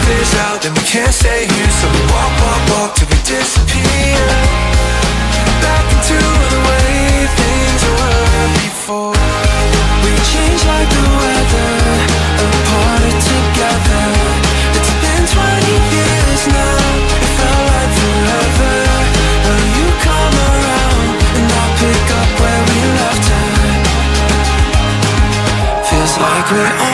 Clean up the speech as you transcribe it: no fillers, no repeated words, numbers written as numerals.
clears out, then we can't stay here. So we walk, walk, walk till we disappear back into the way things were before. We change like the weather, apart together. It's been 20 years now, it felt like forever. Will you come around and I'll pick up where we left her? Feels like we're